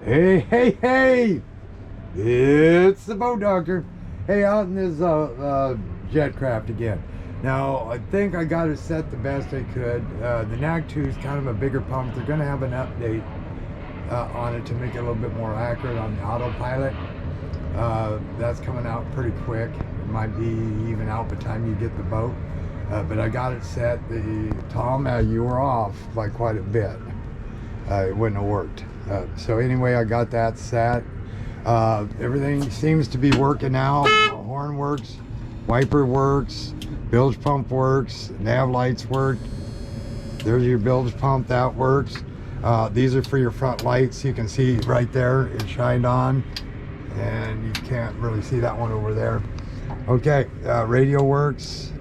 Hey, hey, hey! It's the boat doctor. Hey, out in this jetcraft again. Now, I think I got it set the best I could. The NAC 2 is kind of a bigger pump. They're going to have an update on it to make it a little bit more accurate on the autopilot. That's coming out pretty quick. It might be even out by the time you get the boat. But I got it set. Tom, you were off by quite a bit. It wouldn't have worked. So anyway, I got that set. Everything seems to be working now. The horn works, wiper works, bilge pump works, nav lights work. There's your bilge pump, that works. These are for your front lights. You can see right there, it shined on, and you can't really see that one over there. Okay, radio works,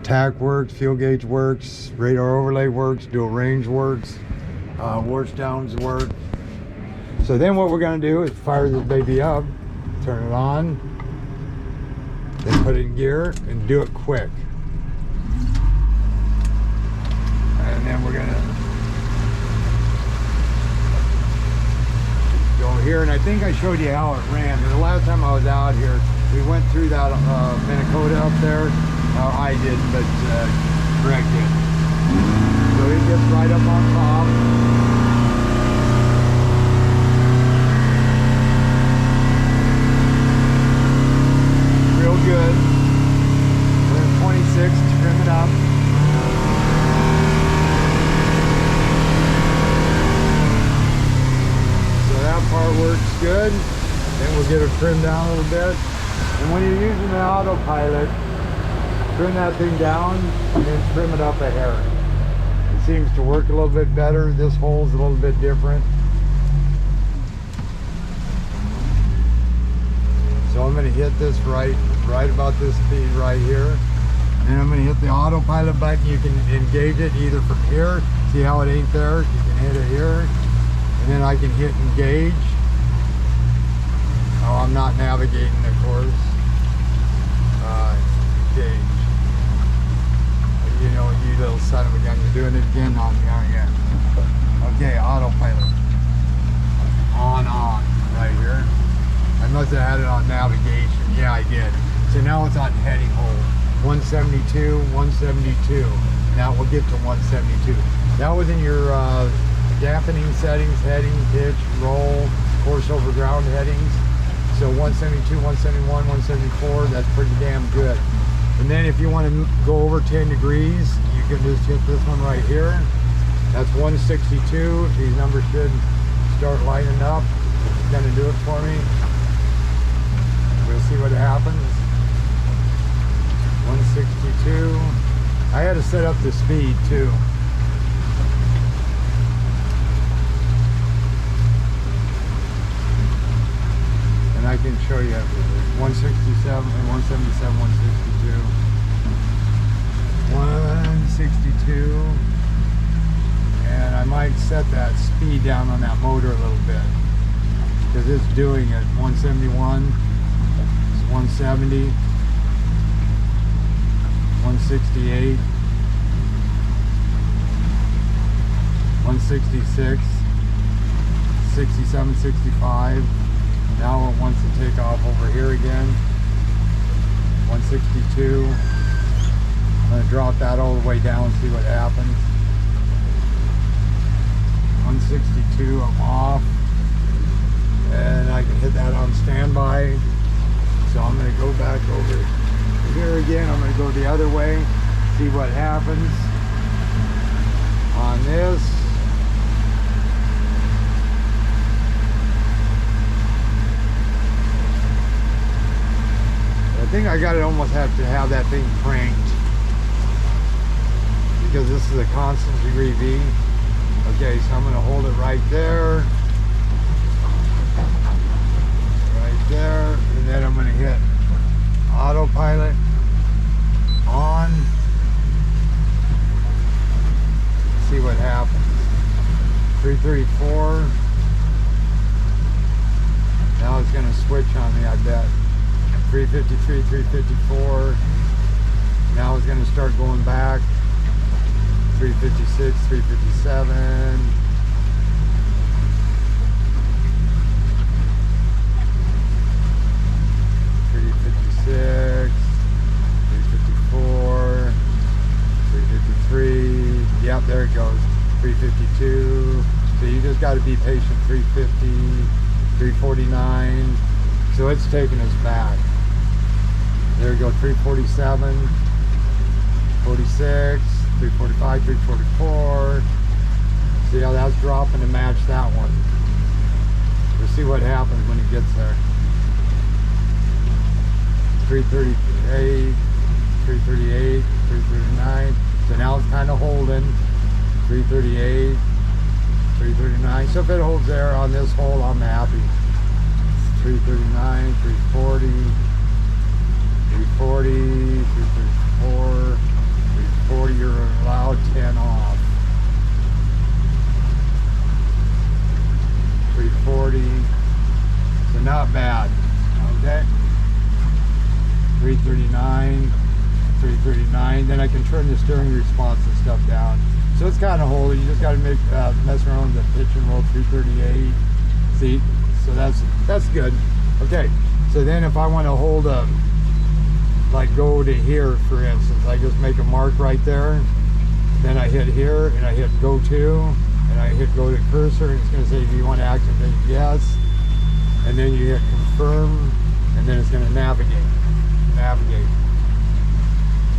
tack works, fuel gauge works, radar overlay works, dual range works, washdowns work. So then what we're going to do is fire this baby up, turn it on, then put it in gear and do it quick. And then we're going to go here, and I think I showed you how it ran. The last time I was out here, we went through that minnikota up there. I didn't, but Greg did. So it gets right up on top. Good. We're at 26 to trim it up. So that part works good. Then we'll get it trimmed down a little bit. And when you're using the autopilot, trim that thing down and then trim it up a hair. It seems to work a little bit better. This hole's a little bit different. So I'm going to hit this right about this speed right here. And I'm going to hit the autopilot button. You can engage it either from here. See how it ain't there? You can hit it here. And then I can hit engage. Oh, I'm not navigating, of course. Engage. You know, you little son of a gun. You're doing it again on me, aren't you? Okay, autopilot. On, right here. I must have had it on navigation. Yeah, I did. So now it's on heading hold. 172, 172. Now we'll get to 172. That was in your dampening settings, heading, pitch, roll, course over ground headings. So 172, 171, 174, that's pretty damn good. And then if you want to go over 10 degrees, you can just hit this one right here. That's 162. These numbers should start lining up. It's going to do it for me. We'll see what happens. 162. I had to set up the speed too. And I can show you 167, 177, 162. 162. And I might set that speed down on that motor a little bit, because it's doing it. 171. 170, 168, 166, 67, 65. Now it wants to take off over here again. 162. I'm going to drop that all the way down and see what happens. 162, I'm off. And I can hit that on standby. So I'm going to go back over here again. I'm going to go the other way, see what happens on this. I think I got to almost have to have that thing cranked, because this is a constant degree V. Okay, so I'm going to hold it right there. There, and then I'm going to hit autopilot on. See what happens. 334. Now it's going to switch on me, I bet. 353, 354. Now it's going to start going back. 356, 357. got to be patient. 350, 349. So it's taking us back. There we go, 347, 46, 345, 344. See how that's dropping to match that one. We'll see what happens when it gets there. 338, 338, 339. So now it's kind of holding. 338, 339. So if it holds there on this hole, I'm happy. 339, 340, 340, 334, 340. You're allowed 10 off. 340. So not bad. Okay. 339, 339. Then I can turn the steering response and stuff down. So it's kind of holding. You just got to make mess around with the pitch and roll. 338. See, so that's good. Okay. So then if I want to hold a, like go to here, for instance, I just make a mark right there. Then I hit here and I hit go to, and I hit go to cursor, and it's going to say, do you want to activate? Yes. And then you hit confirm, and then it's going to navigate.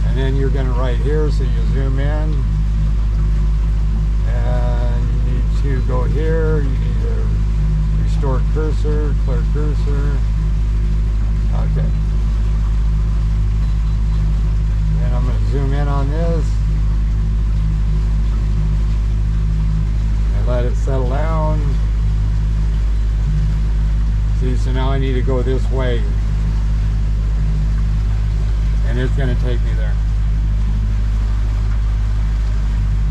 And then you're going to right here, so you zoom in, and you need to go here. You need to restore cursor, clear cursor. Okay. And I'm going to zoom in on this and let it settle down. See, so now I need to go this way, and it's going to take me there.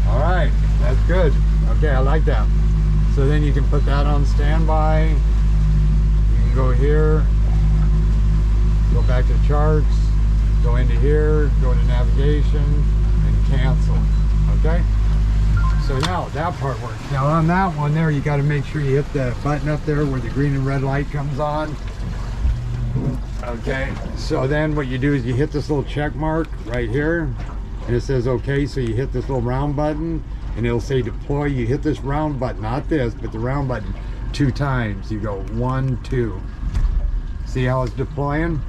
All right, that's good. Okay, I like that. So then you can put that on standby. You can go here, go back to charts, go into here, go to navigation, and cancel. Okay? So now that part works. Now on that one there, you got to make sure you hit the button up there where the green and red light comes on. Okay, so then what you do is you hit this little check mark right here, and it says okay. So you hit this little round button, and it'll say deploy. You hit this round button, not this, but the round button 2 times. You go 1, 2. See how it's deploying?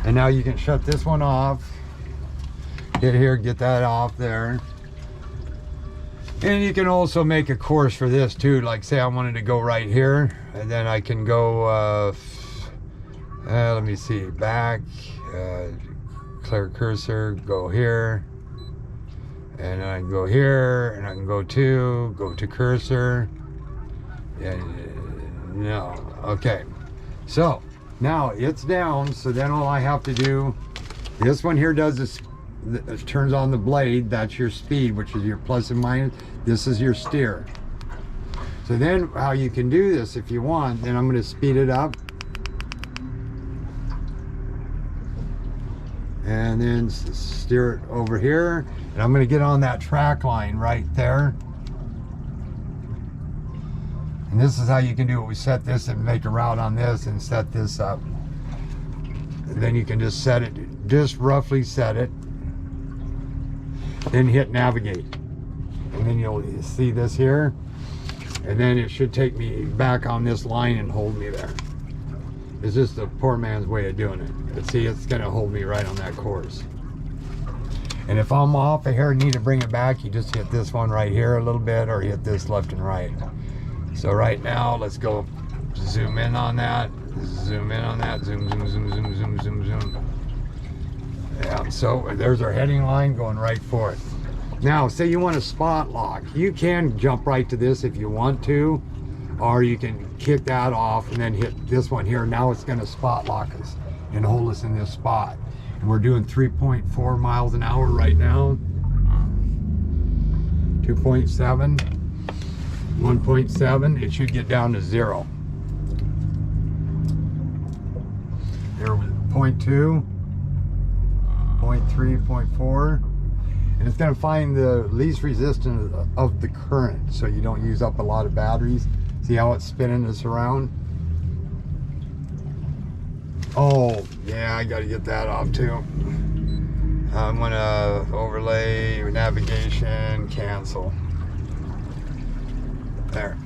And now you can shut this one off. Hit here, get that off there. And you can also make a course for this too. Like say I wanted to go right here, and then I can go, let me see, back, clear cursor, go here, and I can go here, and I can go to cursor, and no, okay. So now it's down, so then all I have to do, this one here does this, it turns on the blade. That's your speed, which is your plus and minus. This is your steer. So then how you can do this if you want, then I'm going to speed it up, and then steer it over here, and I'm going to get on that track line right there. And this is how you can do it. We set this and make a route on this and set this up. And then you can just set it, just roughly set it, then hit navigate, and then you'll see this here, and then it should take me back on this line and hold me there. It's just a poor man's way of doing it. But see, it's going to hold me right on that course. And if I'm off of here and need to bring it back, you just hit this one right here a little bit, or hit this left and right. So right now, let's go zoom in on that, zoom in on that, zoom, zoom, zoom, zoom, zoom, zoom, zoom. Yeah, so there's our heading line going right for it. Now, say you want a spot lock. You can jump right to this if you want to, or you can kick that off and then hit this one here. Now it's going to spot lock us and hold us in this spot. And we're doing 3.4 miles an hour right now. 2.7, 1.7. It should get down to 0. There was 0.2. 0.3, 0.4, and it's going to find the least resistance of the current, so you don't use up a lot of batteries. See how it's spinning this around? Oh yeah, I got to get that off too. I'm gonna overlay navigation, cancel. There.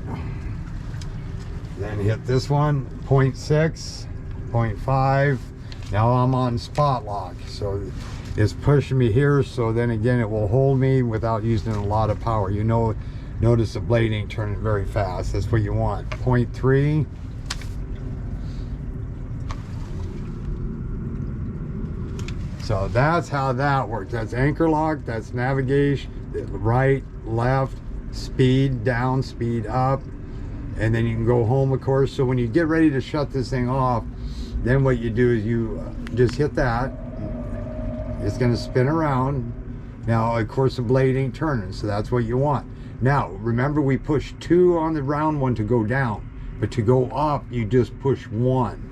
Then hit this one, 0.6, 0.5. Now I'm on spot lock, so it's pushing me here, so then again it will hold me without using a lot of power. You know, notice the blade ain't turning very fast. That's what you want. 0.3. So that's how that works. That's anchor lock, that's navigation, right, left, speed down, speed up, and then you can go home, of course. So when you get ready to shut this thing off, then what you do is you just hit that. It's going to spin around. Now, of course, the blade ain't turning, so that's what you want. Now, remember, we push 2 on the round one to go down, but to go up, you just push 1.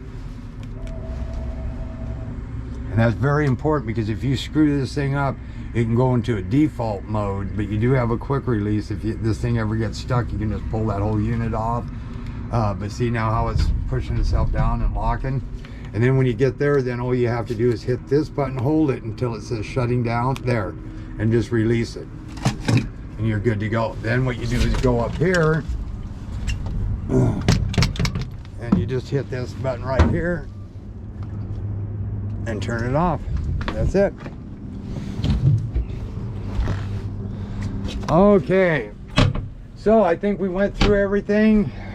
And that's very important, because if you screw this thing up, it can go into a default mode, but you do have a quick release. If this thing ever gets stuck, you can just pull that whole unit off. But see now how it's pushing itself down and locking? And then when you get there, then all you have to do is hit this button, hold it until it says shutting down, there, and just release it. And you're good to go. Then what you do is go up here, and you just hit this button right here, and turn it off. That's it. Okay, so I think we went through everything.